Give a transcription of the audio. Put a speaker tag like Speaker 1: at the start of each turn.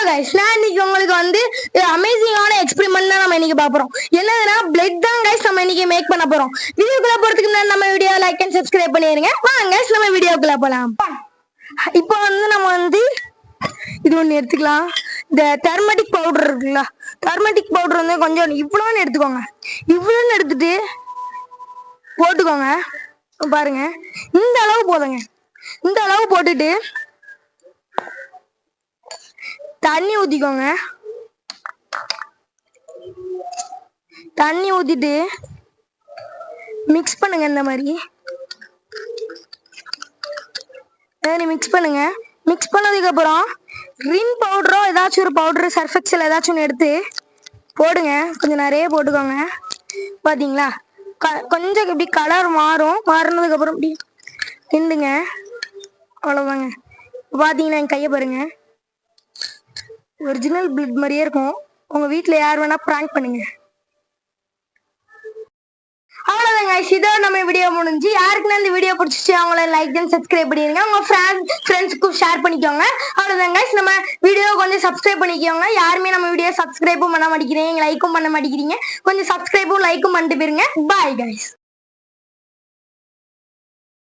Speaker 1: guys, நான் இன்னைக்கு உங்களுக்கு வந்து அமேசிங்கான எக்ஸ்பெரிமெண்ட் தான் நம்ம இன்னைக்கு பாக்குறோம். என்னதுன்னா பிளட் தான் guys நம்ம இன்னைக்கு மேக் பண்ண போறோம். வீடியோக்குள்ள போறதுக்கு முன்னாடி நம்ம வீடியோ லைக் அண்ட் சப்ஸ்கிரைப் பண்ணிருங்க. வாங்க guys நம்ம வீடியோக்குள்ள போலாம். இப்போ வந்து நம்ம வந்து இது ஒன்னு எடுத்துக்கலாம். இந்த டர்மரிக் பவுடர் இருக்குல்ல, டர்மரிக் பவுடர் வந்து கொஞ்சம் இவ்வளோன்னு எடுத்துக்கோங்க. இவ்வளோன்னு எடுத்துட்டு போட்டுக்கோங்க. பாருங்க, இந்த அளவு போதுங்க. இந்த அளவு போட்டுட்டு தண்ணி ஊத்திக்கோங்க. தண்ணி ஊத்திட்டு மிக்ஸ் பண்ணுங்க. இந்த மாதிரி மிக்ஸ் பண்ணுங்க. மிக்ஸ் பண்ணதுக்கு அப்புறம் கிரீன் பவுடரோ ஏதாச்சும் ஒரு பவுடர், சர்ஃபெக்சல் ஏதாச்சும் ஒன்று எடுத்து போடுங்க. கொஞ்சம் நிறைய போட்டுக்கோங்க. பார்த்தீங்களா, கொஞ்சம் இப்படி கலர் மாறினதுக்கு அப்புறம் இப்படி கிண்டுங்க. அவ்வளோதாங்க. பார்த்தீங்கன்னா என் கையை பாருங்க, ஒரிஜினல் பிளட் மாதிரியே இருக்கும். உங்க வீட்டில் யார் வேணா ப்ராங்க் பண்ணுங்க. அவ்வளோதாங்க, இதோட நம்ம வீடியோ முடிஞ்சு. யாருக்குன்னா இந்த வீடியோ பிடிச்சிச்சு அவங்கள லைக் அண்ட் சப்ஸ்கிரைப் பண்ணிடுங்க. உங்க ஃப்ரெண்ட்ஸுக்கும் ஷேர் பண்ணிக்கோங்க. அவ்வளோதாங்க, நம்ம வீடியோ கொஞ்சம் சப்ஸ்கிரைப் பண்ணிக்கோங்க. யாருமே நம்ம வீடியோ சப்ஸ்கிரைபும் பண்ண மாட்டேங்கிறீங்க, லைக்கும் பண்ண மாட்டேங்கிறீங்க. கொஞ்சம் சப்ஸ்கிரைபும் லைக்கும் பண்ணிட்டு போயிருங்க. Bye guys.